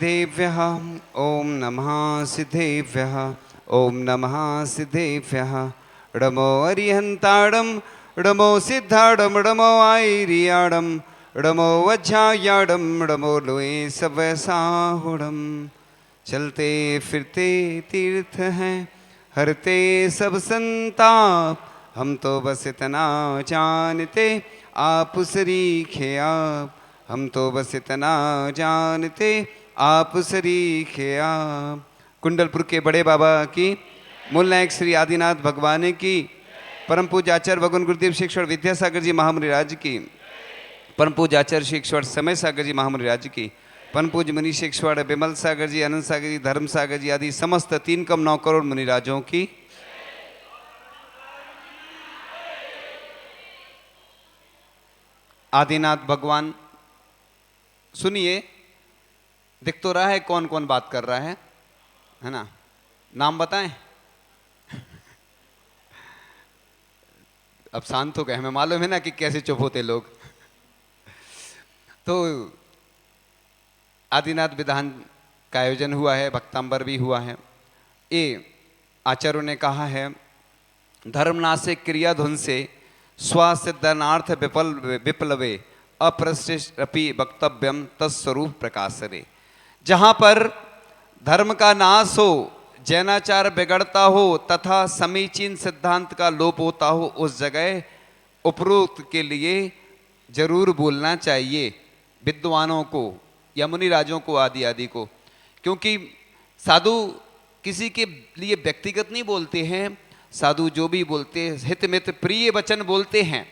सिद्धेभ्यः ओम नमः सिद्धेभ्यः ओम नमः सिद्धेभ्यः णमो अरिहन्ताडं णमो सिद्धाडं णमो आयरियाडं णमो वज्रायाडं णमो लोए सवसाहुडं। चलते फिरते तीर्थ हैं हरते सब संताप, हम तो बस इतना जानते आप सरीखे आप, हम तो बस इतना जानते आप सरीखे आप। कुंडलपुर के बड़े बाबा की, मूल नायक श्री आदिनाथ भगवान की, परम पूज्य आचार्य भगवान गुरुदेव शिक्षण विद्यासागर जी महामुनि राज की, परम पूज्य आचार्य शिक्षण समय सागर जी महामुनि राज की, परम पूज्य मुनि शिक्षण विमल सागर जी, अनंत सागर जी, धर्म सागर जी आदि समस्त 3,9 करोड़ मुनिराजों की। आदिनाथ भगवान, सुनिए, दिख तो रहा है कौन कौन बात कर रहा है ना? नाम बताएं। अब शांत हो गए, हमें मालूम है ना कि कैसे चुप होते लोग। तो आदिनाथ विधान का आयोजन हुआ है, भक्तांबर भी हुआ है। ये आचार्यों ने कहा है, धर्मनाशे क्रिया धुन से स्वसिद्धनार्थ विप्लवे अप्रशिष्टपि वक्तव्यम तत्स्वरूप प्रकाशरे। जहाँ पर धर्म का नाश हो, जैनाचार बिगड़ता हो तथा समीचीन सिद्धांत का लोप होता हो, उस जगह उपरोक्त के लिए जरूर बोलना चाहिए विद्वानों को या मुनिराजों को आदि आदि को। क्योंकि साधु किसी के लिए व्यक्तिगत नहीं बोलते हैं, साधु जो भी बोलते हैं हित मित प्रिय वचन बोलते हैं।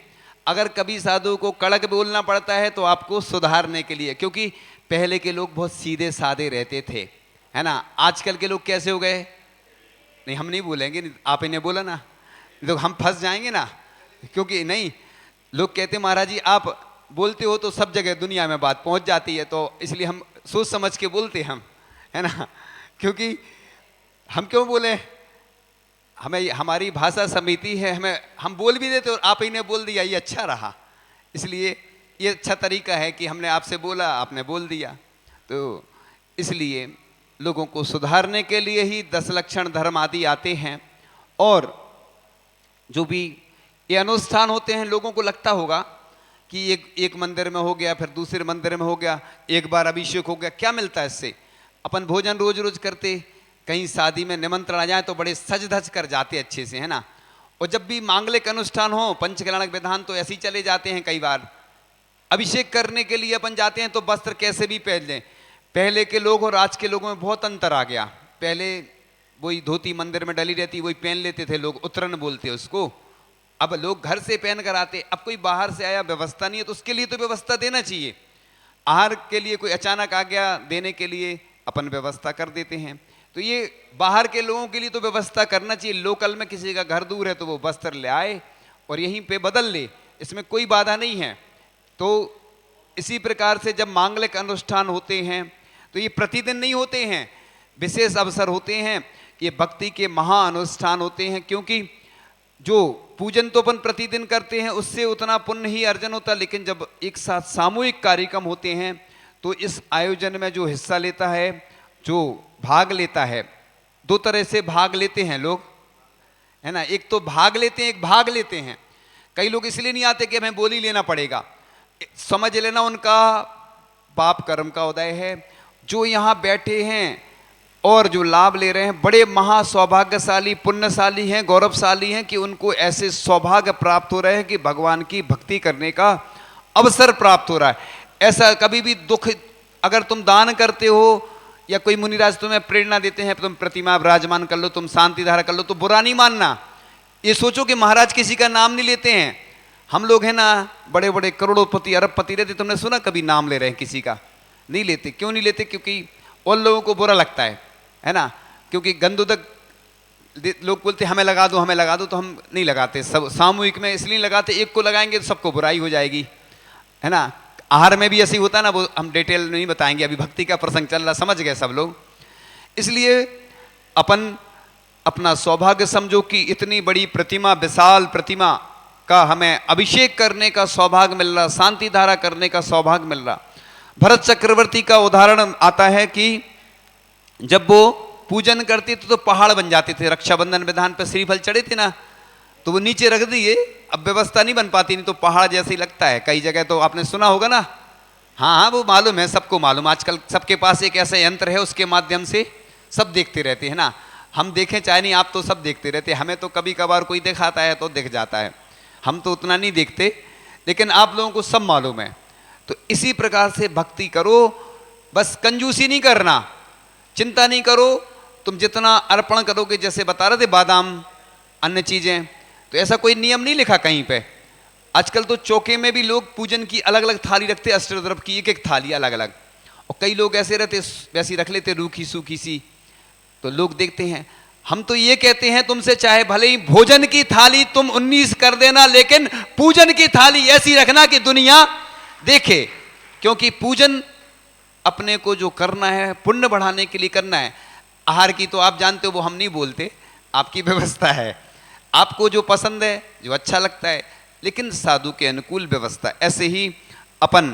अगर कभी साधु को कड़क बोलना पड़ता है तो आपको सुधारने के लिए, क्योंकि पहले के लोग बहुत सीधे साधे रहते थे, है ना? आजकल के लोग कैसे हो गए? नहीं, हम नहीं बोलेंगे, आप इन्हें बोला ना, तो हम फंस जाएंगे ना। क्योंकि नहीं, लोग कहते महाराज जी आप बोलते हो तो सब जगह दुनिया में बात पहुंच जाती है, तो इसलिए हम सोच समझ के बोलते हम, है ना? क्योंकि हम क्यों बोले, हमें हमारी भाषा समिति है, हम बोल भी देते और आप ही ने बोल दिया, ये अच्छा रहा। इसलिए ये अच्छा तरीका है कि हमने आपसे बोला, आपने बोल दिया। तो इसलिए लोगों को सुधारने के लिए ही 10 लक्षण धर्म आदि आते हैं। और जो भी ये अनुष्ठान होते हैं, लोगों को लगता होगा कि एक मंदिर में हो गया, फिर दूसरे मंदिर में हो गया, एक बार अभिषेक हो गया, क्या मिलता है इससे? अपन भोजन रोज रोज करते, कहीं शादी में निमंत्रण आ जाए तो बड़े सज धज कर जाते अच्छे से, है ना? और जब भी मांगलिक अनुष्ठान हो, पंचकल्याणक विधान, तो ऐसे ही चले जाते हैं। कई बार अभिषेक करने के लिए अपन जाते हैं तो वस्त्र कैसे भी पहन लें। पहले के लोग और आज के लोगों में बहुत अंतर आ गया। पहले वही धोती मंदिर में डली रहती, वही पहन लेते थे लोग, उत्तरन बोलते उसको। अब लोग घर से पहन कर आते। अब कोई बाहर से आया, व्यवस्था नहीं है, तो उसके लिए तो व्यवस्था देना चाहिए। आहार के लिए कोई अचानक आ गया, देने के लिए अपन व्यवस्था कर देते हैं। तो ये बाहर के लोगों के लिए तो व्यवस्था करना चाहिए। लोकल में किसी का घर दूर है तो वो वस्त्र ले आए और यहीं पे बदल ले, इसमें कोई बाधा नहीं है। तो इसी प्रकार से जब मांगलिक अनुष्ठान होते हैं तो ये प्रतिदिन नहीं होते हैं, विशेष अवसर होते हैं, ये भक्ति के महा अनुष्ठान होते हैं। क्योंकि जो पूजन तो अपन प्रतिदिन करते हैं उससे उतना पुण्य ही अर्जन होता, लेकिन जब एक साथ सामूहिक कार्यक्रम होते हैं तो इस आयोजन में जो हिस्सा लेता है, जो भाग लेता है, 2 तरह से भाग लेते हैं लोग, है ना? एक तो भाग लेते हैं, एक भाग लेते हैं। कई लोग इसलिए नहीं आते कि हमें बोल ही लेना पड़ेगा, समझ लेना उनका पाप कर्म का उदय है। जो यहाँ बैठे हैं और जो लाभ ले रहे हैं, बड़े महा सौभाग्यशाली पुण्यशाली हैं, गौरवशाली हैं कि उनको ऐसे सौभाग्य प्राप्त हो रहे हैं कि भगवान की भक्ति करने का अवसर प्राप्त हो रहा है। ऐसा कभी भी दुख, अगर तुम दान करते हो या कोई मुनिराज तुम्हें प्रेरणा देते हैं, तुम प्रतिमा विराजमान कर लो, तुम शांति धारा कर लो, तो बुरा नहीं मानना। ये सोचो कि महाराज किसी का नाम नहीं लेते हैं। हम लोग हैं ना, बड़े बड़े करोड़ोंपति अरबपति रहते, तुमने सुना कभी नाम ले रहे हैं किसी का? नहीं लेते। क्यों नहीं लेते? क्योंकि उन लोगों को बुरा लगता है ना? क्योंकि गंदोदक लोग बोलते हमें लगा दो, हमें लगा दो, तो हम नहीं लगाते। सब सामूहिक में इसलिए लगाते, एक को लगाएंगे तो सबको बुराई हो जाएगी, है ना? आहार में भी ऐसे ही होता है ना, वो हम डिटेल नहीं बताएंगे, अभी भक्ति का प्रसंग चल रहा, समझ गए सब लोग। इसलिए अपन अपना सौभाग्य समझो कि इतनी बड़ी प्रतिमा, विशाल प्रतिमा का हमें अभिषेक करने का सौभाग्य मिल रहा, शांति धारा करने का सौभाग्य मिल रहा। भरत चक्रवर्ती का उदाहरण आता है कि जब वो पूजन करते थे तो पहाड़ बन जाते थे। रक्षाबंधन विधान पर श्रीफल चढ़े थे ना, तो वो नीचे रख दिए, अब व्यवस्था नहीं बन पाती, नहीं तो पहाड़ जैसे ही लगता है। कई जगह तो आपने सुना होगा ना, हाँ हाँ वो मालूम है, सबको मालूम। आजकल सबके पास एक ऐसा यंत्र है, उसके माध्यम से सब देखते रहते हैं ना। हम देखें चाहे नहीं, आप तो सब देखते रहते, हमें तो कभी कभार कोई दिखाता है तो दिख जाता है, हम तो उतना नहीं देखते, लेकिन आप लोगों को सब मालूम है। तो इसी प्रकार से भक्ति करो, बस कंजूसी नहीं करना, चिंता नहीं करो। तुम जितना अर्पण करोगे, जैसे बता रहे थे बादाम अन्य चीजें, तो ऐसा कोई नियम नहीं लिखा कहीं पे। आजकल तो चौके में भी लोग पूजन की अलग अलग थाली रखते, अष्टद्रव्य की एक एक थाली अलग अलग, और कई लोग ऐसे रहते वैसी रख लेते रूखी सूखी सी, तो लोग देखते हैं। हम तो ये कहते हैं तुमसे, चाहे भले ही भोजन की थाली तुम 19 कर देना, लेकिन पूजन की थाली ऐसी रखना कि दुनिया देखे, क्योंकि पूजन अपने को जो करना है पुण्य बढ़ाने के लिए करना है। आहार की तो आप जानते हो, वो हम नहीं बोलते, आपकी व्यवस्था है, आपको जो पसंद है जो अच्छा लगता है, लेकिन साधु के अनुकूल व्यवस्था। ऐसे ही अपन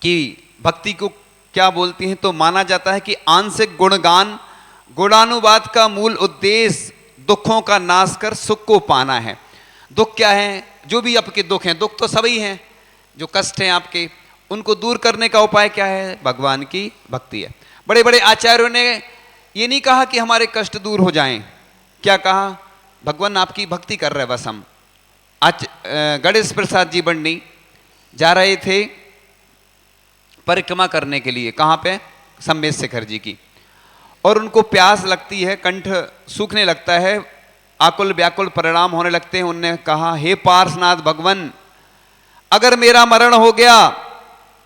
की भक्ति को क्या बोलती हैं, तो माना जाता है कि आंशिक गुणगान, गुणानुवाद का मूल उद्देश्य दुखों का नाश कर सुख को पाना है। दुख क्या है, जो भी आपके दुख हैं, दुख तो सभी हैं, जो कष्ट हैं आपके, उनको दूर करने का उपाय क्या है, भगवान की भक्ति है। बड़े बड़े आचार्यों ने ये नहीं कहा कि हमारे कष्ट दूर हो जाएं, क्या कहा, भगवान आपकी भक्ति कर रहे बस हम। आज गणेश प्रसाद जी बंडी जा रहे थे परिक्रमा करने के लिए, कहाँ पे, सम्मेद शिखर जी की, और उनको प्यास लगती है, कंठ सूखने लगता है, आकुल व्याकुल परिणाम होने लगते हैं। उनने कहा, हे पार्श्वनाथ भगवान, अगर मेरा मरण हो गया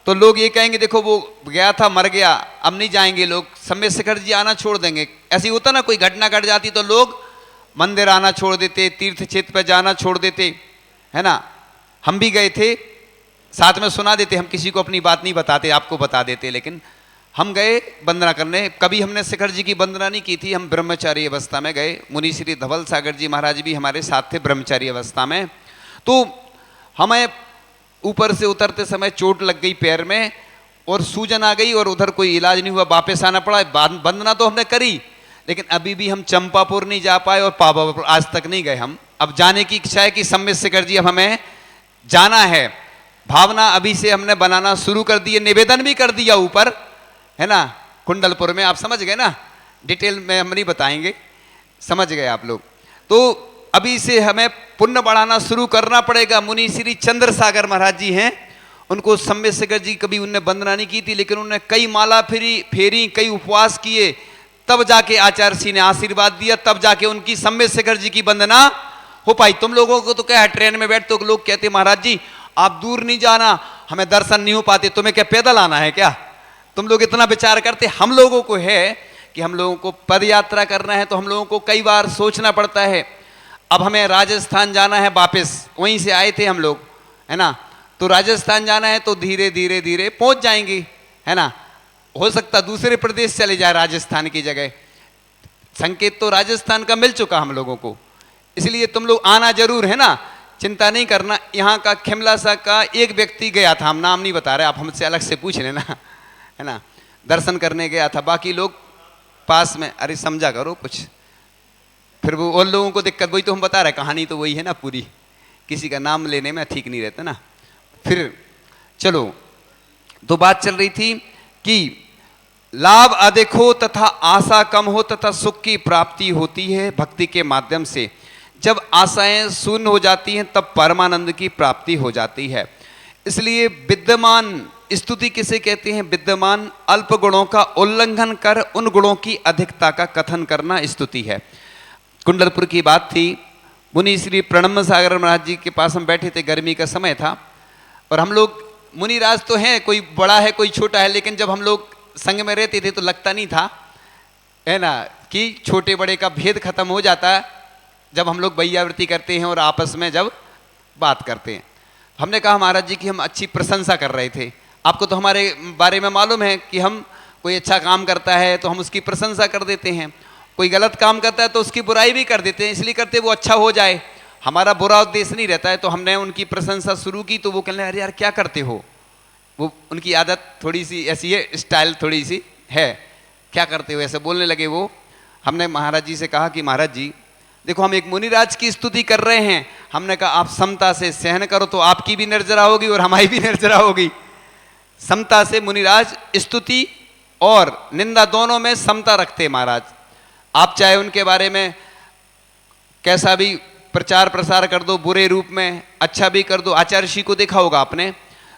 तो लोग ये कहेंगे देखो वो गया था मर गया, अब नहीं जाएंगे लोग, सम्मेद शिखर जी आना छोड़ देंगे। ऐसे ही होता ना, कोई घटना घट जाती तो लोग मंदिर आना छोड़ देते, तीर्थ क्षेत्र पर जाना छोड़ देते, है ना। हम भी गए थे, साथ में सुना देते, हम किसी को अपनी बात नहीं बताते, आपको बता देते, लेकिन हम गए वंदना करने। कभी हमने शिखर जी की वंदना नहीं की थी, हम ब्रह्मचारी अवस्था में गए। मुनि श्री धवल सागर जी महाराज भी हमारे साथ थे ब्रह्मचारी अवस्था में। तो हमें ऊपर से उतरते समय चोट लग गई पैर में, और सूजन आ गई, और उधर कोई इलाज नहीं हुआ, वापस आना पड़ा। वंदना तो हमने करी, लेकिन अभी भी हम चंपापुर नहीं जा पाए और पावापुर आज तक नहीं गए हम। अब जाने की इच्छा है कि सम्मेद शिखर जी अब हमें जाना है, भावना अभी से हमने बनाना शुरू कर दी है, निवेदन भी कर दिया ऊपर, है ना, कुंडलपुर में। आप समझ गए ना, डिटेल में हम नहीं बताएंगे, समझ गए आप लोग। तो अभी से हमें पुण्य बढ़ाना शुरू करना पड़ेगा। मुनि श्री चंद्र सागर महाराज जी हैं, उनको सम्मेद शिखर जी कभी उनने वंदना नहीं की थी, लेकिन उन्होंने कई माला फेरी, कई उपवास किए, तब जाके आचार्य श्री ने आशीर्वाद दिया, तब जाके उनकी सम्मेद शिखर जी की वंदना हो पाई। तुम लोगों को तो क्या है, ट्रेन में बैठ तो लोग कहते महाराज जी आप दूर नहीं जाना, हमें दर्शन नहीं हो पाते, तुम्हें क्या पैदल आना है क्या, तुम लोग इतना विचार करते। हम लोगों को है कि हम लोगों को पद यात्रा करना है, तो हम लोगों को कई बार सोचना पड़ता है। अब हमें राजस्थान जाना है, वापस वहीं से आए थे हम लोग, है ना, तो राजस्थान जाना है तो धीरे धीरे धीरे पहुंच जाएंगे, है ना। हो सकता दूसरे प्रदेश चले जाए राजस्थान की जगह, संकेत तो राजस्थान का मिल चुका हम लोगों को, इसलिए तुम लोग आना जरूर, है ना, चिंता नहीं करना। यहाँ का खिमलासा का एक व्यक्ति गया था, हम नाम नहीं बता रहे, आप हमसे अलग से पूछ लेना, है ना, दर्शन करने गया था, बाकी लोग पास में, अरे समझा करो कुछ, फिर वो उन लोगों को दिक्कत, वही तो हम बता रहे, कहानी तो वही है ना पूरी, किसी का नाम लेने में ठीक नहीं रहता ना। फिर चलो, तो बात चल रही थी कि लाभ अधिक हो तथा आशा कम हो तथा सुख की प्राप्ति होती है भक्ति के माध्यम से। जब आशाएं शून्य हो जाती हैं तब परमानंद की प्राप्ति हो जाती है। इसलिए विद्यमान स्तुति किसे कहते हैं, विद्यमान अल्प गुणों का उल्लंघन कर उन गुणों की अधिकता का कथन करना स्तुति है। कुंडलपुर की बात थी, मुनि श्री प्रणम सागर महाराज जी के पास हम बैठे थे, गर्मी का समय था, और हम लोग मुनिराज तो हैं, कोई बड़ा है कोई छोटा है, लेकिन जब हम लोग संग में रहते थे तो लगता नहीं था, है ना, कि छोटे बड़े का भेद खत्म हो जाता है जब हम लोग वैयावृत्ति करते हैं और आपस में जब बात करते हैं। हमने कहा महाराज जी की हम अच्छी प्रशंसा कर रहे थे, आपको तो हमारे बारे में मालूम है कि हम कोई अच्छा काम करता है तो हम उसकी प्रशंसा कर देते हैं, कोई गलत काम करता है तो उसकी बुराई भी कर देते हैं, इसलिए करते वो अच्छा हो जाए, हमारा बुरा उद्देश्य नहीं रहता है। तो हमने उनकी प्रशंसा शुरू की तो वो कहने अरे यार क्या करते हो, वो उनकी आदत थोड़ी सी ऐसी है, स्टाइल थोड़ी सी है, क्या करते हो ऐसे बोलने लगे वो। हमने महाराज जी से कहा कि महाराज जी देखो हम एक मुनिराज की स्तुति कर रहे हैं। हमने कहा आप समता से सहन करो तो आपकी भी निर्जरा होगी और हमारी भी निर्जरा होगी। समता से मुनिराज स्तुति और निंदा दोनों में समता रखते महाराज। आप चाहे उनके बारे में कैसा भी प्रचार प्रसार कर दो, बुरे रूप में, अच्छा भी कर दो। आचार्य ऋषि को देखा होगा आपने,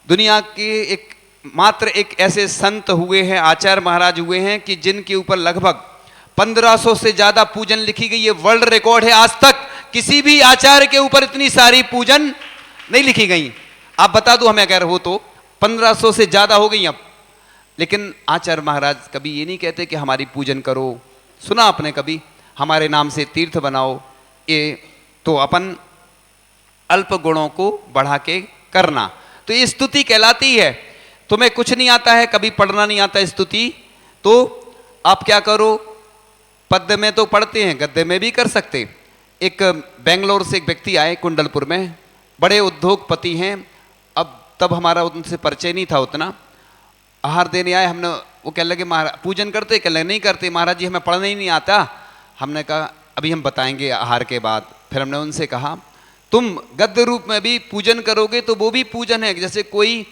दुनिया के मात्र एक ऐसे संत हुए हैं, आचार्य महाराज हुए हैं कि जिनके ऊपर लगभग 1500 से ज्यादा पूजन लिखी गई। ये वर्ल्ड रिकॉर्ड है, आज तक किसी भी आचार्य के ऊपर इतनी सारी पूजन नहीं लिखी गई। आप बता दो हमें अगर हो तो, 1500 से ज्यादा हो गई अब। लेकिन आचार्य महाराज कभी ये नहीं कहते कि हमारी पूजन करो, सुना आपने कभी, हमारे नाम से तीर्थ बनाओ। ये तो अपन अल्प गुणों को बढ़ा के करना, तो ये स्तुति कहलाती है। तुम्हें कुछ नहीं आता है, कभी पढ़ना नहीं आता स्तुति, तो आप क्या करो, पद्य में तो पढ़ते हैं, गद्य में भी कर सकते। एक बेंगलोर से एक व्यक्ति आए कुंडलपुर में, बड़े उद्योगपति हैं। अब तब हमारा उनसे परिचय नहीं था उतना। आहार देने आए, हमने वो कहने लगे महाराज पूजन करते, कहने लगे नहीं करते महाराज जी, हमें पढ़ना ही नहीं आता। हमने कहा अभी हम बताएंगे आहार के बाद। फिर हमने उनसे कहा तुम गद्य रूप में भी पूजन करोगे तो वो भी पूजन है। जैसे कोई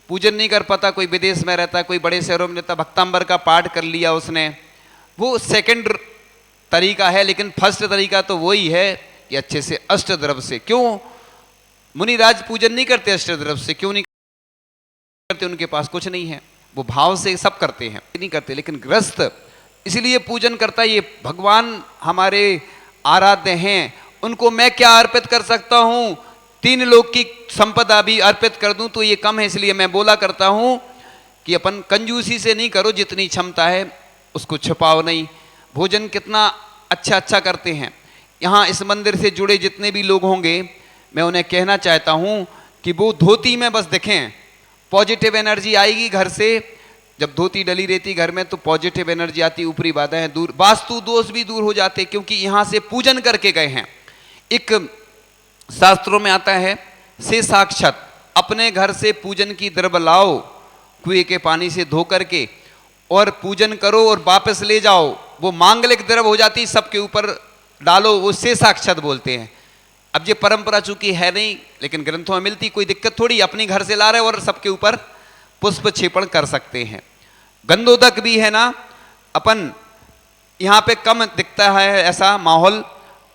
पूजन नहीं कर पाता, कोई विदेश में रहता, कोई बड़े शहरों में रहता, भक्तांबर का पाठ कर लिया उसने, वो सेकंड तरीका है। लेकिन फर्स्ट तरीका तो वही है कि अच्छे से अष्टद्रव्य से। क्यों मुनिराज पूजन नहीं करते अष्टद्रव्य से? क्यों नहीं करते? उनके पास कुछ नहीं है, वो भाव से सब करते हैं, नहीं करते। लेकिन गृहस्थ इसलिए पूजन करता है, ये भगवान हमारे आराध्य हैं, उनको मैं क्या अर्पित कर सकता हूं, 3 लोक की संपदा भी अर्पित कर दूं तो ये कम है। इसलिए मैं बोला करता हूं कि अपन कंजूसी से नहीं करो, जितनी क्षमता है उसको छुपाओ नहीं। भोजन कितना अच्छा अच्छा करते हैं। यहाँ इस मंदिर से जुड़े जितने भी लोग होंगे, मैं उन्हें कहना चाहता हूं कि वो धोती में बस दिखें, पॉजिटिव एनर्जी आएगी घर से। जब धोती डली रहती घर में तो पॉजिटिव एनर्जी आती, ऊपरी बाधाएं दूर, वास्तु दोष भी दूर हो जाते, क्योंकि यहाँ से पूजन करके गए हैं। एक शास्त्रों में आता है से साक्षात, अपने घर से पूजन की द्रव्य लाओ, कुएं के पानी से धो करके और पूजन करो और वापस ले जाओ, वो मांगलिक द्रव्य हो जाती, सबके ऊपर डालो, वो से साक्षात बोलते हैं। अब ये परंपरा चूंकि है नहीं, लेकिन ग्रंथों में मिलती, कोई दिक्कत थोड़ी, अपने घर से ला रहे और सबके ऊपर पुष्प क्षेपण कर सकते हैं। गंधोदक भी है ना, अपन यहाँ पे कम दिखता है ऐसा माहौल,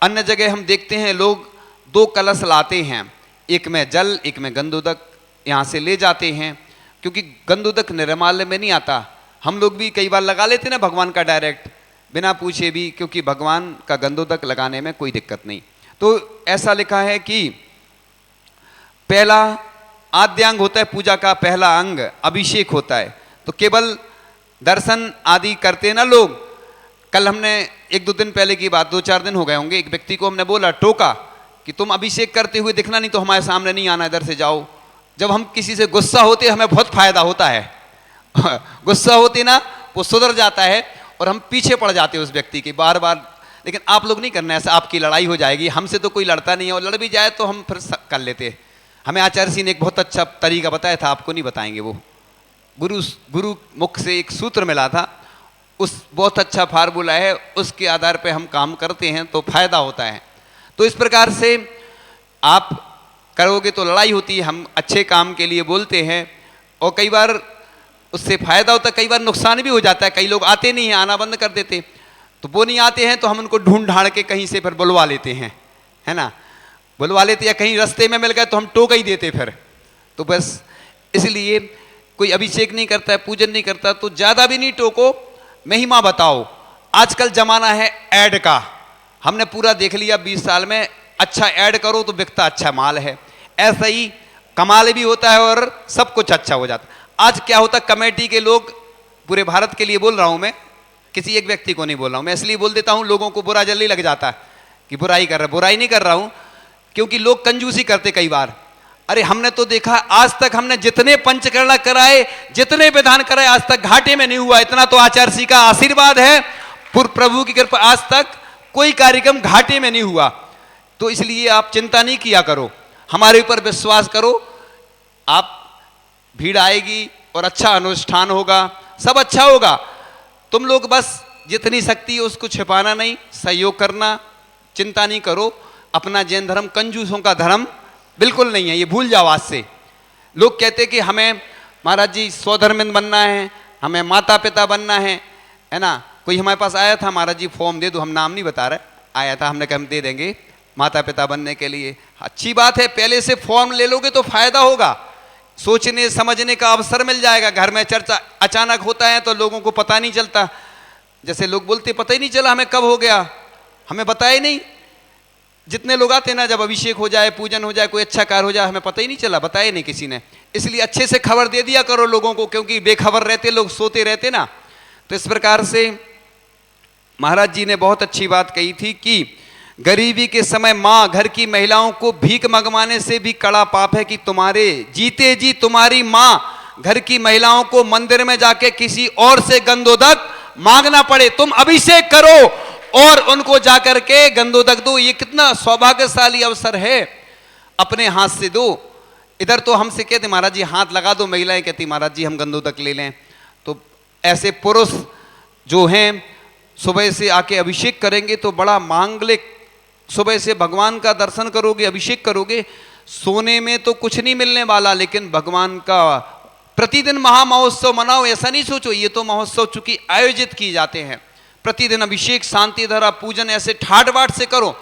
अन्य जगह हम देखते हैं लोग 2 कलश लाते हैं, एक में जल एक में गंधोदक, यहाँ से ले जाते हैं, क्योंकि गंधोदक निर्माल्य में नहीं आता। हम लोग भी कई बार लगा लेते ना भगवान का डायरेक्ट, बिना पूछे भी, क्योंकि भगवान का गंधोदक लगाने में कोई दिक्कत नहीं। तो ऐसा लिखा है कि पहला आद्यांग होता है पूजा का, पहला अंग अभिषेक होता है। तो केवल दर्शन आदि करते ना लोग। कल हमने 1-2 दिन पहले की बात, 2-4 दिन हो गए होंगे, एक व्यक्ति को हमने बोला, टोका कि तुम अभिषेक करते हुए दिखना नहीं तो हमारे सामने नहीं आना, इधर से जाओ। जब हम किसी से गुस्सा होते हमें बहुत फायदा होता है गुस्सा होते ना वो सुधर जाता है और हम पीछे पड़ जाते हैं उस व्यक्ति के बार बार। लेकिन आप लोग नहीं करना ऐसा, आपकी लड़ाई हो जाएगी। हमसे तो कोई लड़ता नहीं है, और लड़ भी जाए तो हम फिर कर लेते हैं। हमें आचार्य सिंह ने एक बहुत अच्छा तरीका बताया था, आपको नहीं बताएंगे, वो गुरु मुख से एक सूत्र मिला था, उस बहुत अच्छा फार्मूला है, उसके आधार पे हम काम करते हैं तो फायदा होता है। तो इस प्रकार से आप करोगे तो लड़ाई होती है, हम अच्छे काम के लिए बोलते हैं और कई बार उससे फायदा होता है, कई बार नुकसान भी हो जाता है। कई लोग आते नहीं हैं, आना बंद कर देते, तो वो नहीं आते हैं तो हम उनको ढूंढ ढांड के कहीं से फिर बुलवा लेते हैं, है ना, बुलवा लेते, या कहीं रास्ते में मिल गए तो हम टोक ही देते फिर। तो बस इसलिए कोई अभिषेक नहीं करता है, पूजन नहीं करता तो ज़्यादा भी नहीं टोको, महिमा बताओ। आजकल जमाना है ऐड का, हमने पूरा देख लिया 20 साल में, अच्छा ऐड करो तो बिकता अच्छा माल है। ऐसा ही कमाल भी होता है और सब कुछ अच्छा हो जाता है। आज क्या होता है, कमेटी के लोग, पूरे भारत के लिए बोल रहा हूं मैं, किसी एक व्यक्ति को नहीं बोल रहा हूं मैं, इसलिए बोल देता हूं, लोगों को बुरा जल्दी लग जाता है कि बुराई कर रहा है। बुराई नहीं कर रहा हूं, क्योंकि लोग कंजूसी करते कई बार। अरे हमने तो देखा, आज तक हमने जितने पंचकर्णा कराए, जितने विधान कराए, आज तक घाटे में नहीं हुआ। इतना तो आचार्य जी का आशीर्वाद है, प्रभु की कृपा, आज तक कोई कार्यक्रम घाटे में नहीं हुआ। तो इसलिए आप चिंता नहीं किया करो, हमारे ऊपर विश्वास करो। आप भीड़ आएगी और अच्छा अनुष्ठान होगा, सब अच्छा होगा। तुम लोग बस जितनी शक्ति है उसको छिपाना नहीं, सहयोग करना, चिंता नहीं करो। अपना जैन धर्म कंजूसों का धर्म बिल्कुल नहीं है, ये भूल जाओ आज से। लोग कहते कि हमें महाराज जी स्वधर्मिंद बनना है, हमें माता पिता बनना है ना। कोई हमारे पास आया था, महाराज जी फॉर्म दे दो, हम नाम नहीं बता रहे, आया था, हमने कहा हम दे देंगे माता पिता बनने के लिए। अच्छी बात है, पहले से फॉर्म ले लोगे तो फायदा होगा, सोचने समझने का अवसर मिल जाएगा। घर में चर्चा अचानक होता है तो लोगों को पता नहीं चलता, जैसे लोग बोलते पता ही नहीं चला हमें कब हो गया, हमें बताया नहीं। जितने लोग आते ना, जब अभिषेक हो जाए, पूजन हो जाए, कोई अच्छा कार्य हो जाए, हमें पता ही नहीं चला, बताया नहीं किसी ने। इसलिए अच्छे से खबर दे दिया करो लोगों को, क्योंकि बेखबर रहते लोग, सोते रहते ना। तो इस प्रकार से महाराज जी ने बहुत अच्छी बात कही थी कि गरीबी के समय माँ घर की महिलाओं को भीख मंगवाने से भी कड़ा पाप है कि तुम्हारे जीते जी तुम्हारी माँ घर की महिलाओं को मंदिर में जाके किसी और से गंधोदक मांगना पड़े। तुम अभिषेक करो और उनको जाकर के गंधोदक दो, ये कितना सौभाग्यशाली अवसर है, अपने हाथ से दो। इधर तो हमसे कहते महाराज जी हाथ लगा दो, महिलाएं कहती महाराज जी हम गंधोदक ले लें। तो ऐसे पुरुष जो हैं सुबह से आके अभिषेक करेंगे तो बड़ा मांगलिक, सुबह से भगवान का दर्शन करोगे, अभिषेक करोगे, सोने में तो कुछ नहीं मिलने वाला, लेकिन भगवान का प्रतिदिन महामहोत्सव मनाओ। ऐसा नहीं सोचो, ये तो महोत्सव चूंकि आयोजित किए जाते हैं, प्रतिदिन अभिषेक, शांति धारा, पूजन ऐसे ठाट बाट से करो।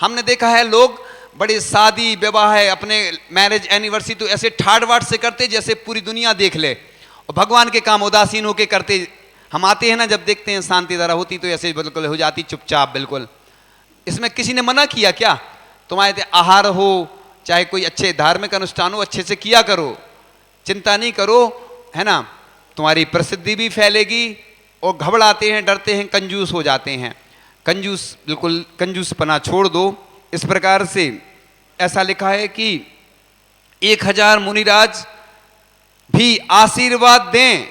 हमने देखा है लोग बड़े शादी विवाह है, अपने मैरिज एनिवर्सरी तो ऐसे ठाट बाट से करते जैसे पूरी दुनिया देख ले, और भगवान के काम उदासीन होके करते। हम आते हैं ना, जब देखते हैं शांति धारा होती तो ऐसे बिल्कुल हो जाती चुपचाप बिल्कुल। इसमें किसी ने मना किया क्या? तुम्हारे आहार हो चाहे कोई अच्छे धार्मिक अनुष्ठान हो, अच्छे से किया करो, चिंता नहीं करो, है ना। तुम्हारी प्रसिद्धि भी फैलेगी। और घबराते हैं, डरते हैं, कंजूस हो जाते हैं। कंजूस बिल्कुल कंजूसपना छोड़ दो। इस प्रकार से ऐसा लिखा है कि 1000 मुनिराज भी आशीर्वाद दें।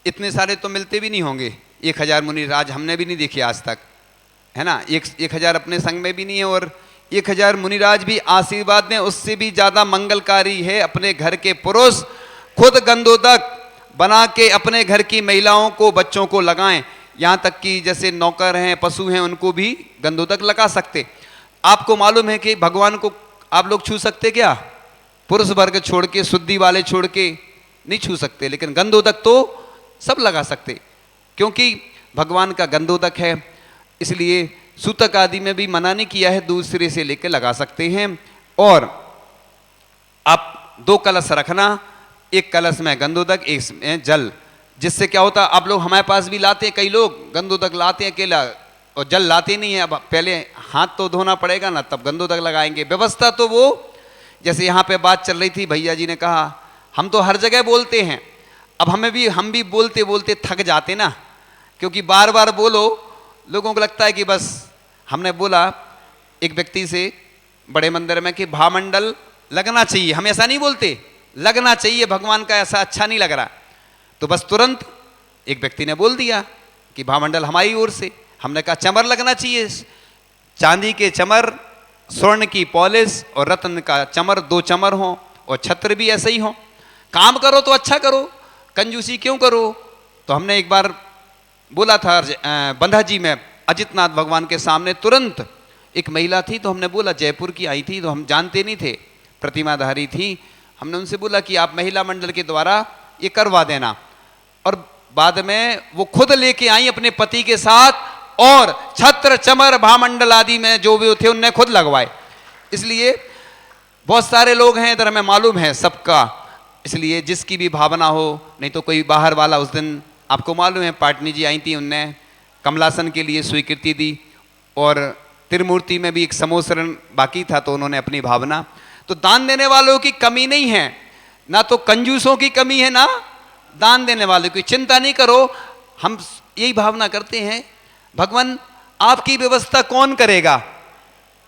इतने सारे तो मिलते भी नहीं होंगे, 1000 मुनिराज हमने भी नहीं देखे आज तक, है ना। 1000 अपने संग में भी नहीं है, और 1000 मुनिराज भी आशीर्वाद दें, उससे भी ज्यादा मंगलकारी है अपने घर के पुरुष खुद गंधोदक बना के अपने घर की महिलाओं को, बच्चों को लगाएं। यहाँ तक कि जैसे नौकर हैं, पशु हैं, उनको भी गंधोदक लगा सकते। आपको मालूम है कि भगवान को आप लोग छू सकते क्या? पुरुष वर्ग छोड़ के, शुद्धि वाले छोड़ के नहीं छू सकते, लेकिन गंधोदक तो सब लगा सकते, क्योंकि भगवान का गंधोदक है। इसलिए सूतक आदि में भी मना नहीं किया है, दूसरे से लेकर लगा सकते हैं। और आप 2 कलश रखना, एक कलश में गंधोदक, एक में जल। जिससे क्या होता, आप लोग हमारे पास भी लाते हैं, कई लोग गंधोदक लाते हैं अकेला और जल लाते नहीं है। अब पहले हाथ तो धोना पड़ेगा ना, तब गंधोदक लगाएंगे। व्यवस्था तो वो, जैसे यहाँ पे बात चल रही थी, भैया जी ने कहा हम तो हर जगह बोलते हैं। अब हम भी बोलते बोलते थक जाते ना, क्योंकि बार बार बोलो, लोगों को लगता है कि बस। हमने बोला एक व्यक्ति से बड़े मंदिर में कि भामंडल लगना चाहिए, हम ऐसा नहीं बोलते, लगना चाहिए, भगवान का ऐसा अच्छा नहीं लग रहा। तो बस तुरंत एक व्यक्ति ने बोल दिया कि भामंडल हमारी ओर से। हमने कहा चमर लगना चाहिए, चांदी के चमर, स्वर्ण की पॉलिश और रत्न का चमर, 2 चमर हो, और छत्र भी ऐसे ही हो। काम करो तो अच्छा करो, कंजूसी क्यों करो। तो हमने एक बार बोला था बंधा जी में, अजितनाथ भगवान के सामने, तुरंत एक महिला थी, तो हमने बोला, जयपुर की आई थी, तो हम जानते नहीं थे, प्रतिमाधारी थी। हमने उनसे बोला कि आप महिला मंडल के द्वारा ये करवा देना। और बाद में वो खुद लेके आई अपने पति के साथ, और छत्र चमर भामंडल आदि में जो भी थे उनने खुद लगवाए। इसलिए बहुत सारे लोग हैं इधर, हमें मालूम है सबका। इसलिए जिसकी भी भावना हो, नहीं तो कोई बाहर वाला, उस दिन आपको मालूम है पाटनी जी आई थी, उनने कमलासन के लिए स्वीकृति दी, और त्रिमूर्ति में भी एक समोसरण बाकी था, तो उन्होंने अपनी भावना। तो दान देने वालों की कमी नहीं है, ना तो कंजूसों की कमी है, ना दान देने वालों की। चिंता नहीं करो, हम यही भावना करते हैं, भगवान आपकी व्यवस्था कौन करेगा,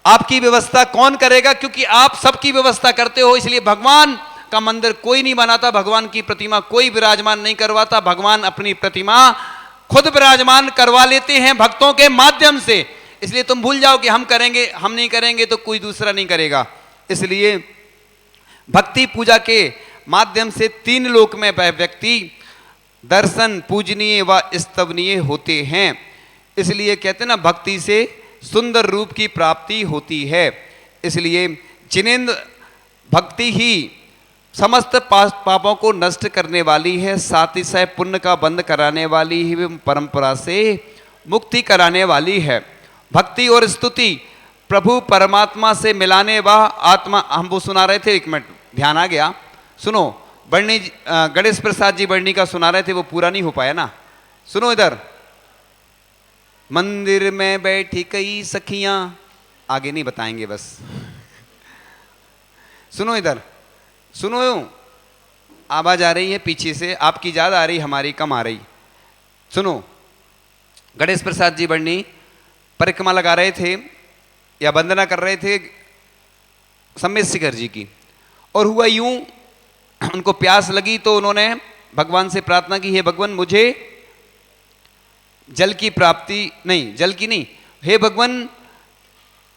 आपकी व्यवस्था कौन करेगा, क्योंकि आप सबकी व्यवस्था करते हो। इसलिए भगवान का मंदिर कोई नहीं बनाता, भगवान की प्रतिमा कोई विराजमान नहीं करवाता, भगवान अपनी प्रतिमा खुद विराजमान करवा लेते हैं भक्तों के माध्यम से। इसलिए तुम भूल जाओ कि हम करेंगे, हम नहीं करेंगे तो कोई दूसरा नहीं करेगा। इसलिए भक्ति पूजा के माध्यम से 3 लोक में वह व्यक्ति दर्शन पूजनीय व स्तवनीय होते हैं। इसलिए कहते हैं ना, भक्ति से सुंदर रूप की प्राप्ति होती है। इसलिए जिनेंद्र भक्ति ही समस्त पापों को नष्ट करने वाली है, साथ ही साथ पुण्य का बंद कराने वाली है, परंपरा से मुक्ति कराने वाली है। भक्ति और स्तुति प्रभु परमात्मा से मिलाने व आत्मा, हम वो सुना रहे थे, 1 मिनट ध्यान आ गया, सुनो। बर्णी गणेश प्रसाद जी बर्णी का सुना रहे थे, वो पूरा नहीं हो पाया ना, सुनो इधर। मंदिर में बैठी कई सखियां, आगे नहीं बताएंगे बस, सुनो इधर, सुनो। आवाज आ रही है पीछे से, आपकी ज्यादा आ रही, हमारी कम आ रही। सुनो, गणेश प्रसाद जी बर्णी परिक्रमा लगा रहे थे या वंदना कर रहे थे सम्मेद शिखर जी की, और हुआ यूं, उनको प्यास लगी तो उन्होंने भगवान से प्रार्थना की, हे भगवान मुझे जल की प्राप्ति, नहीं जल की नहीं, हे भगवान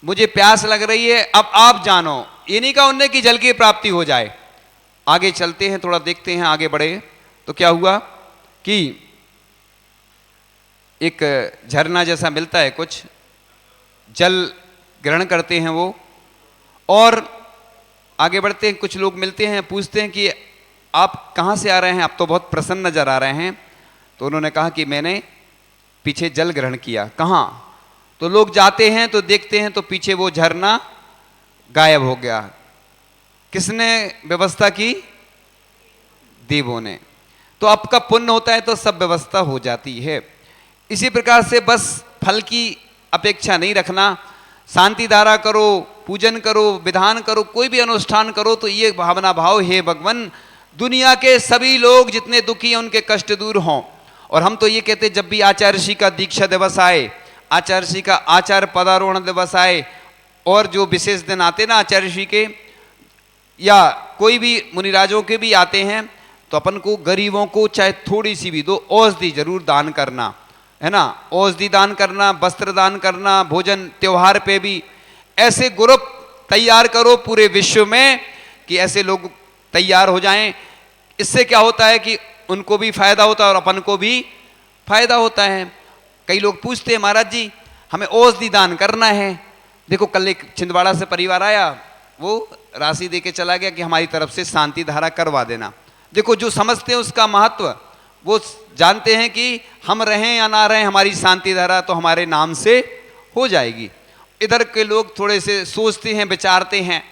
मुझे प्यास लग रही है, अब आप जानो। ये नहीं कहा उन्होंने कि जल की प्राप्ति हो जाए। आगे चलते हैं, थोड़ा देखते हैं, आगे बढ़े तो क्या हुआ कि एक झरना जैसा मिलता है, कुछ जल ग्रहण करते हैं वो, और आगे बढ़ते हैं। कुछ लोग मिलते हैं, पूछते हैं कि आप कहाँ से आ रहे हैं, आप तो बहुत प्रसन्न नजर आ रहे हैं। तो उन्होंने कहा कि मैंने पीछे जल ग्रहण किया। कहाँ? तो लोग जाते हैं तो देखते हैं तो पीछे वो झरना गायब हो गया। किसने व्यवस्था की? देवों ने। तो आपका पुण्य होता है तो सब व्यवस्था हो जाती है। इसी प्रकार से बस फल की अपेक्षा नहीं रखना, शांति धारा करो, पूजन करो, विधान करो, कोई भी अनुष्ठान करो तो ये भावना भाव, हे भगवान दुनिया के सभी लोग जितने दुखी हैं उनके कष्ट दूर हों। और हम तो ये कहते जब भी आचार्य ऋषि का दीक्षा दिवस आए, आचार्य ऋषि का आचार्य पदारोहण दिवस आए, और जो विशेष दिन आते ना आचार्य ऋषि के या कोई भी मुनिराजों के भी आते हैं, तो अपन को गरीबों को चाहे थोड़ी सी भी दो औषधि जरूर दान करना है ना, औषधि दान करना, वस्त्र दान करना, भोजन त्योहार पे भी ऐसे ग्रुप तैयार करो पूरे विश्व में कि ऐसे लोग तैयार हो जाएं। इससे क्या होता है कि उनको भी फायदा होता है और अपन को भी फायदा होता है। कई लोग पूछते हैं महाराज जी हमें औषधि दान करना है। देखो कल एक छिंदवाड़ा से परिवार आया, वो राशि दे के चला गया कि हमारी तरफ से शांति धारा करवा देना। देखो जो समझते हैं उसका महत्व, वो जानते हैं कि हम रहें या ना रहें हमारी शांति धारा तो हमारे नाम से हो जाएगी। इधर के लोग थोड़े से सोचते हैं, विचारते हैं,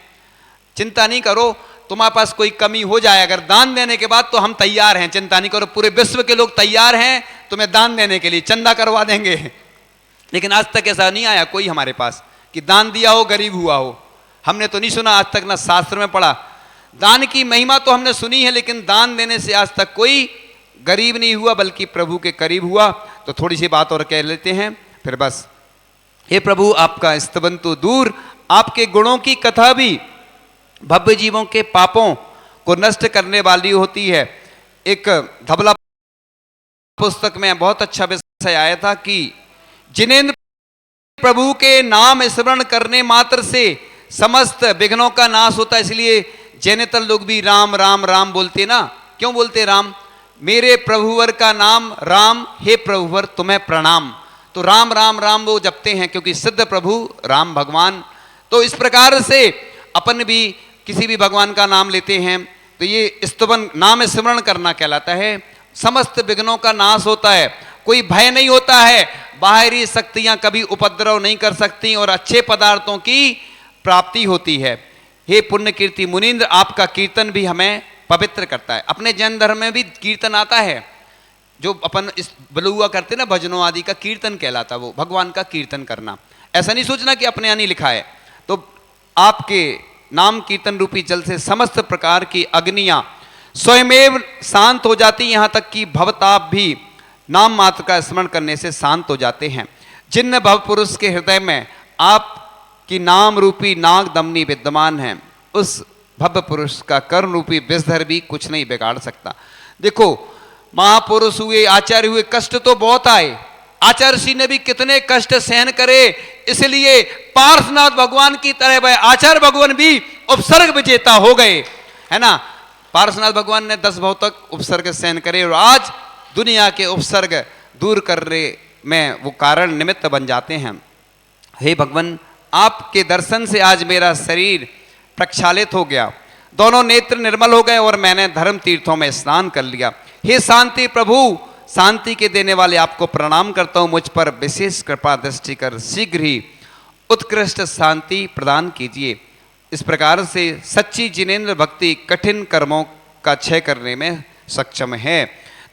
चिंता नहीं करो, तुम्हारे पास कोई कमी हो जाए अगर दान देने के बाद तो हम तैयार हैं, चिंता नहीं करो, पूरे विश्व के लोग तैयार हैं तुम्हें दान देने के लिए, चंदा करवा देंगे। लेकिन आज तक ऐसा नहीं आया कोई हमारे पास कि दान दिया हो गरीब हुआ हो। हमने तो नहीं सुना आज तक, ना शास्त्र में पढ़ा। दान की महिमा तो हमने सुनी है, लेकिन दान देने से आज तक कोई गरीब नहीं हुआ बल्कि प्रभु के करीब हुआ। तो थोड़ी सी बात और कह लेते हैं फिर बस। हे प्रभु आपका स्तवन तो दूर, आपके गुणों की कथा भी भव्य जीवों के पापों को नष्ट करने वाली होती है। एक धबला पुस्तक में बहुत अच्छा विषय आया था कि जिनेंद्र प्रभु के नाम स्मरण करने मात्र से समस्त विघ्नों का नाश होता है। इसलिए जैनेतर लोग भी राम राम राम बोलते ना। क्यों बोलते राम? मेरे प्रभुवर का नाम राम, हे प्रभुवर तुम्हें प्रणाम। तो राम राम राम वो जपते हैं क्योंकि सिद्ध प्रभु राम भगवान। तो इस प्रकार से अपन भी किसी भी भगवान का नाम लेते हैं तो ये स्तवन नाम स्मरण करना कहलाता है। समस्त विघ्नों का नाश होता है, कोई भय नहीं होता है, बाहरी शक्तियां कभी उपद्रव नहीं कर सकती और अच्छे पदार्थों की प्राप्ति होती है। हे पुण्य कीर्ति मुनीन्द्र आपका कीर्तन भी हमें पवित्र करता है। अपने जैन धर्म में भी कीर्तन आता है, जो अपन इस बलुआ करते ना भजनों आदि का कीर्तन कहलाता, वो भगवान का कीर्तन करना। ऐसा नहीं सोचना कि अपने यहाँ नहीं लिखा है। तो आपके नाम कीर्तन रूपी जल से समस्त प्रकार की अग्नियां स्वयमेव शांत हो जाती, यहाँ तक कि भवताप भी नाम मात्र का स्मरण करने से शांत हो जाते हैं। जिन भव पुरुष के हृदय में आपकी नाम रूपी नाग दमनी विद्यमान है, उस भव्य पुरुष का कर्म रूपी विषधर भी कुछ नहीं बिगाड़ सकता। देखो महापुरुष हुए, आचार्य हुए, कष्ट तो बहुत आए, आचार्य ऋषि ने भी कितने कष्ट सहन करे, इसलिए पार्श्वनाथ भगवान की तरह वह आचार्य भगवान भी उपसर्ग विजेता हो गए, है ना। पार्श्वनाथ भगवान ने 10 भौतिक उपसर्ग सहन करे और आज दुनिया के उपसर्ग दूर करने में वो कारण निमित्त बन जाते हैं। हे भगवान, आपके दर्शन से आज मेरा शरीर प्रक्षालित हो गया, दोनों नेत्र निर्मल हो गए और मैंने धर्म तीर्थों में स्नान कर लिया। हे शांति प्रभु, शांति के देने वाले आपको प्रणाम करता हूँ, मुझ पर विशेष कृपा दृष्टि कर शीघ्र ही उत्कृष्ट शांति प्रदान कीजिए। इस प्रकार से सच्ची जिनेंद्र भक्ति कठिन कर्मों का क्षय करने में सक्षम है।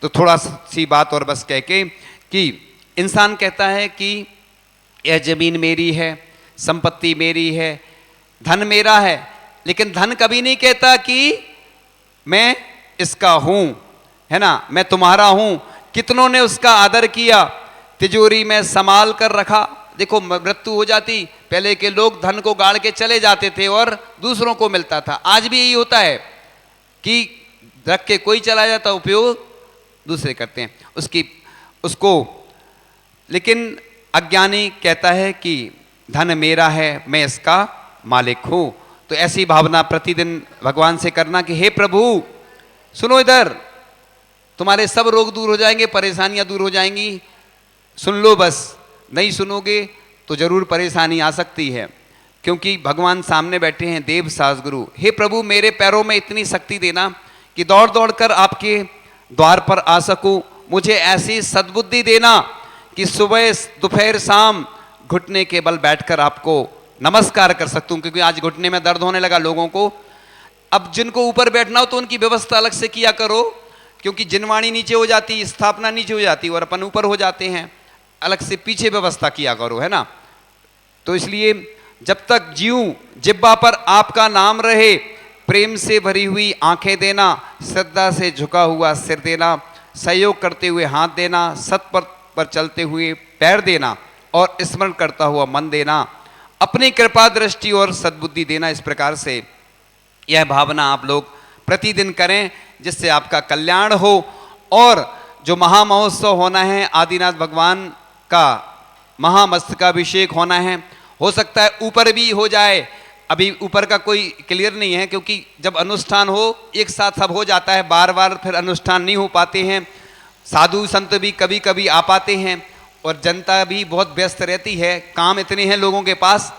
तो थोड़ा सी बात और बस कह के कि इंसान कहता है कि यह जमीन मेरी है, संपत्ति मेरी है, धन मेरा है, लेकिन धन कभी नहीं कहता कि मैं इसका हूं, है ना, मैं तुम्हारा हूं। कितनों ने उसका आदर किया, तिजोरी में संभाल कर रखा। देखो मृत्यु हो जाती, पहले के लोग धन को गाड़ के चले जाते थे और दूसरों को मिलता था। आज भी यही होता है कि रख के कोई चला जाता, उपयोग दूसरे करते हैं उसको। लेकिन अज्ञानी कहता है कि धन मेरा है, मैं इसका मालिक हूं। तो ऐसी भावना प्रतिदिन भगवान से करना कि हे प्रभु सुनो, इधर तुम्हारे सब रोग दूर हो जाएंगे, परेशानियां दूर हो जाएंगी, सुन लो बस। नहीं सुनोगे तो जरूर परेशानी आ सकती है, क्योंकि भगवान सामने बैठे हैं, देव सास गुरु। हे प्रभु, मेरे पैरों में इतनी शक्ति देना कि दौड़ दौड़ कर आपके द्वार पर आ सकूं। मुझे ऐसी सद्बुद्धि देना कि सुबह दोपहर शाम घुटने के बल बैठकर आपको नमस्कार कर सकता हूं, क्योंकि आज घुटने में दर्द होने लगा लोगों को। अब जिनको ऊपर बैठना हो तो उनकी व्यवस्था अलग से किया करो, क्योंकि जिनवाणी नीचे हो जाती, स्थापना नीचे हो जाती और अपन ऊपर हो जाते हैं। अलग से पीछे व्यवस्था किया करो, है ना। तो इसलिए जब तक जीऊं जिब्बा पर आपका नाम रहे, प्रेम से भरी हुई आंखें देना, श्रद्धा से झुका हुआ सिर देना, सहयोग करते हुए हाथ देना, सत्पथ पर चलते हुए पैर देना और स्मरण करता हुआ मन देना, अपनी कृपा दृष्टि और सद्बुद्धि देना। इस प्रकार से यह भावना आप लोग प्रतिदिन करें, जिससे आपका कल्याण हो। और जो महामहोत्सव होना है, आदिनाथ भगवान का महामस्तकाभिषेक होना है, हो सकता है ऊपर भी हो जाए, अभी ऊपर का कोई क्लियर नहीं है, क्योंकि जब अनुष्ठान हो एक साथ सब हो जाता है, बार बार फिर अनुष्ठान नहीं हो पाते हैं। साधु संत भी कभी कभी आ पाते हैं और जनता भी बहुत व्यस्त रहती है, काम इतने हैं लोगों के पास,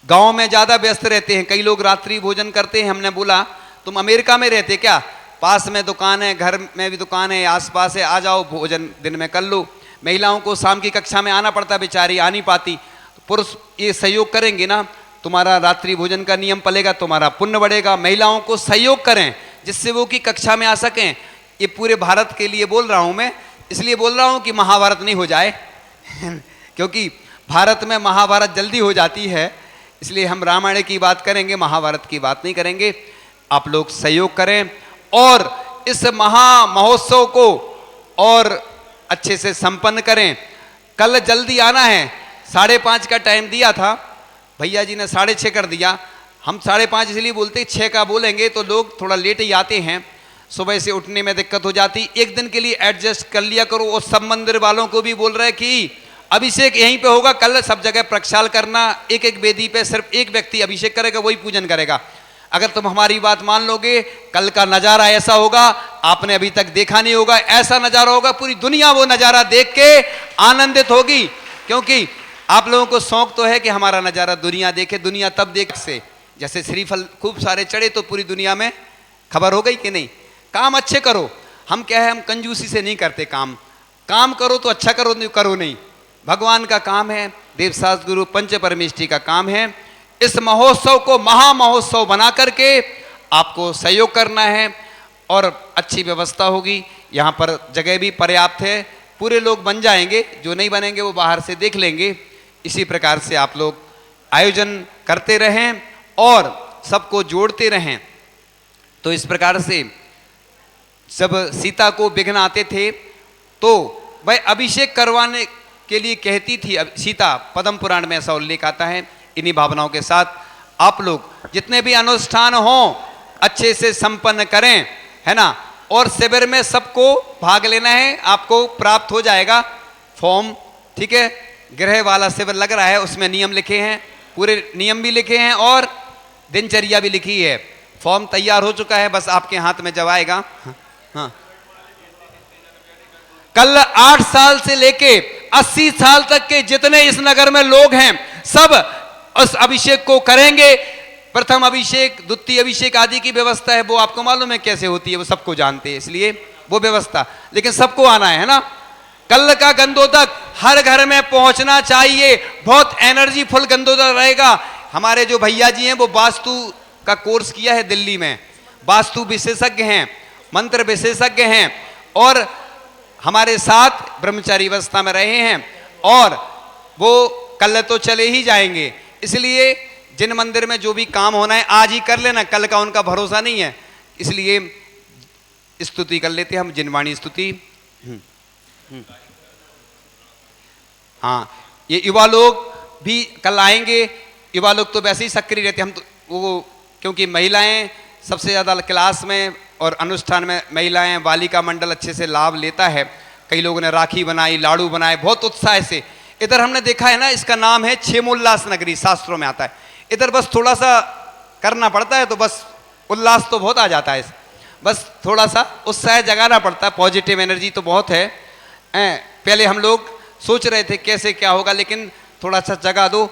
गांव में ज़्यादा व्यस्त रहते हैं। कई लोग रात्रि भोजन करते हैं। हमने बोला तुम अमेरिका में रहते क्या, पास में दुकान है, घर में भी दुकान है, आसपास है, आ जाओ भोजन दिन में कर लो। महिलाओं को शाम की कक्षा में आना पड़ता, बेचारी आ नहीं पाती। पुरुष ये सहयोग करेंगे ना, तुम्हारा रात्रि भोजन का नियम पलेगा, तुम्हारा पुण्य बढ़ेगा। महिलाओं को सहयोग करें जिससे वो की कक्षा में आ सकें। ये पूरे भारत के लिए बोल रहा हूँ मैं, इसलिए बोल रहा हूँ कि महाभारत नहीं हो जाए क्योंकि भारत में महाभारत जल्दी हो जाती है, इसलिए हम रामायण की बात करेंगे, महाभारत की बात नहीं करेंगे। आप लोग सहयोग करें और इस महा महोत्सव को और अच्छे से संपन्न करें। कल जल्दी आना है, 5:30 का टाइम दिया था, भैया जी ने 6:30 कर दिया। हम 5:30 इसलिए बोलते, 6 का बोलेंगे तो लोग थोड़ा लेट ही आते हैं, सुबह से उठने में दिक्कत हो जाती। एक दिन के लिए एडजस्ट कर लिया करो। और सब मंदिर वालों को भी बोल रहे कि अभिषेक यहीं पे होगा, कल सब जगह प्रक्षाल करना, एक एक वेदी पे सिर्फ एक व्यक्ति अभिषेक करेगा, वही पूजन करेगा। अगर तुम हमारी बात मान लोगे, कल का नज़ारा ऐसा होगा आपने अभी तक देखा नहीं होगा। ऐसा नज़ारा होगा, पूरी दुनिया वो नज़ारा देख के आनंदित होगी, क्योंकि आप लोगों को शौक तो है कि हमारा नज़ारा दुनिया देखे। दुनिया तब देख से जैसे श्रीफल खूब सारे चढ़े तो पूरी दुनिया में खबर हो गई कि नहीं। काम अच्छे करो, हम क्या है, हम कंजूसी से नहीं करते काम। काम करो तो अच्छा करो, नहीं करो नहीं। भगवान का काम है, देवशास्त्र गुरु पंच परमेष्ठी का काम है। इस महोत्सव को महा महोत्सव बना करके आपको सहयोग करना है और अच्छी व्यवस्था होगी। यहाँ पर जगह भी पर्याप्त है, पूरे लोग बन जाएंगे, जो नहीं बनेंगे वो बाहर से देख लेंगे। इसी प्रकार से आप लोग आयोजन करते रहें और सबको जोड़ते रहें। तो इस प्रकार से जब सीता को विघ्न आते थे तो वह अभिषेक करवाने के लिए कहती थी सीता, पद्म पुराण में ऐसा उल्लेख आता है। इन्हीं भावनाओं के साथ आप लोग जितने भी अनुष्ठान हों अच्छे से संपन्न करें, है ना। और शिविर में सबको भाग लेना है, आपको प्राप्त हो जाएगा फॉर्म, ठीक है। गृह वाला शिविर लग रहा है, उसमें नियम लिखे हैं, पूरे नियम भी लिखे हैं और दिनचर्या भी लिखी है। फॉर्म तैयार हो चुका है, बस आपके हाथ में जब आएगा। हाँ, कल 8 साल से लेके 80 साल तक के जितने इस नगर में लोग हैं सब उस अभिषेक को करेंगे। प्रथम अभिषेक, द्वितीय अभिषेक आदि की व्यवस्था है, वो आपको मालूम है कैसे होती है, वो सबको जानते हैं, इसलिए वो व्यवस्था, लेकिन सबको आना है ना। कल का गंधोदक हर घर में पहुंचना चाहिए, बहुत एनर्जीफुल गंधोदक रहेगा। हमारे जो भैया जी हैं वो वास्तु का कोर्स किया है दिल्ली में, वास्तु विशेषज्ञ हैं, मंत्र विशेषज्ञ हैं, और हमारे साथ ब्रह्मचारी अवस्था में रहे हैं, और वो कल तो चले ही जाएंगे। इसलिए जिन मंदिर में जो भी काम होना है आज ही कर लेना, कल का उनका भरोसा नहीं है, इसलिए स्तुति कर लेते हैं हम, जिनवाणी स्तुति। हाँ, ये युवा लोग भी कल आएंगे। युवा लोग तो वैसे ही सक्रिय रहते हैं, हम तो वो, क्योंकि महिलाएं सबसे ज़्यादा क्लास में और अनुष्ठान में महिलाएं, बालिका मंडल अच्छे से लाभ लेता है। कई लोगों ने राखी बनाई, लाड़ू बनाए, बहुत उत्साह से। इधर हमने देखा है ना, इसका नाम है क्षेमोल्लास नगरी, शास्त्रों में आता है। इधर बस थोड़ा सा करना पड़ता है तो बस उल्लास तो बहुत आ जाता है, बस थोड़ा सा उत्साह जगाना पड़ता है। पॉजिटिव एनर्जी तो बहुत है। पहले हम लोग सोच रहे थे कैसे क्या होगा, लेकिन थोड़ा सा जगा दो।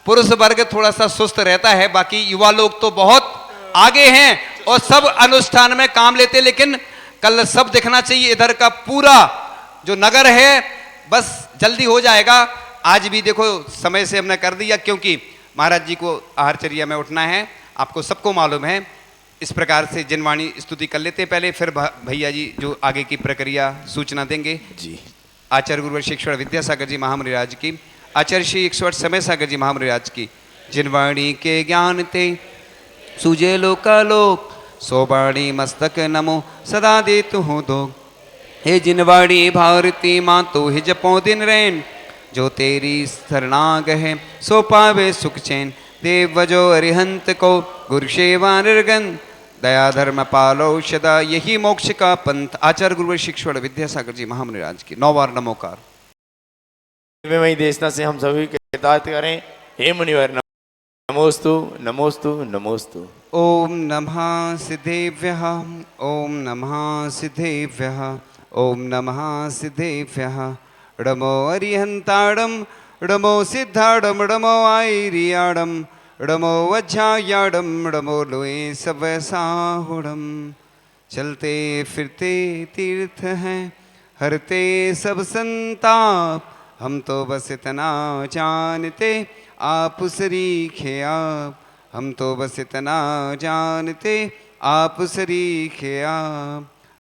पुरुष वर्ग थोड़ा सा सुस्त रहता है, बाकी युवा लोग तो बहुत आगे हैं और सब अनुष्ठान में काम लेते, लेकिन कल सब दिखना चाहिए। इधर का पूरा जो नगर है बस जल्दी हो जाएगा। आज भी देखो समय से हमने कर दिया, क्योंकि महाराज जी को आहारचर्या में उठना है, आपको सबको मालूम है। इस प्रकार से जिनवाणी स्तुति कर लेते पहले, फिर भैया जी जो आगे की प्रक्रिया सूचना देंगे जी। आचार्य गुरुवर श्री ईश्वर विद्यासागर जी महामुनिराज की, आचार्य श्री ईश्वर समय सागर जी महामुनिराज की। जिनवाणी के ज्ञान ते सूझे लोकालोक, सोबाणी मस्तक नमो सदा दे तु हो दो। हे जिनवाणी भारती माँ तो हे जपो दिन रैन, जो तेरी शरणाग है सो पावे सुख चैन। देव वजो अरिहंत को गुरु सेवा निर्गन, दया धर्म पालो सदा यही मोक्ष का पंथ। आचार्य गुरुवर श्री ईश्वर विद्यासागर जी महामुनिराज की 9 बार नमोकार। वही देशना से हम सभी कृतार्थ करें। हे मुनिवर नमोस्तु नमोस्तु नमोस्तु। ओम नमः सिद्धेभ्यः, ओम नमः सिद्धेभ्यः, ओम नमः सिद्धेभ्यः। णमो अरिहंताड़म, णमो सिद्धाड़म, णमो आयरियाड़म, णमो वज्रायाड़म, णमो लोए सबसाहुड़म। चलते फिरते तीर्थ हैं, हरते सब संताप, हम तो बस इतना जानते आप सरीखे आप। हम तो बस इतना जानते आप सरीखे आप।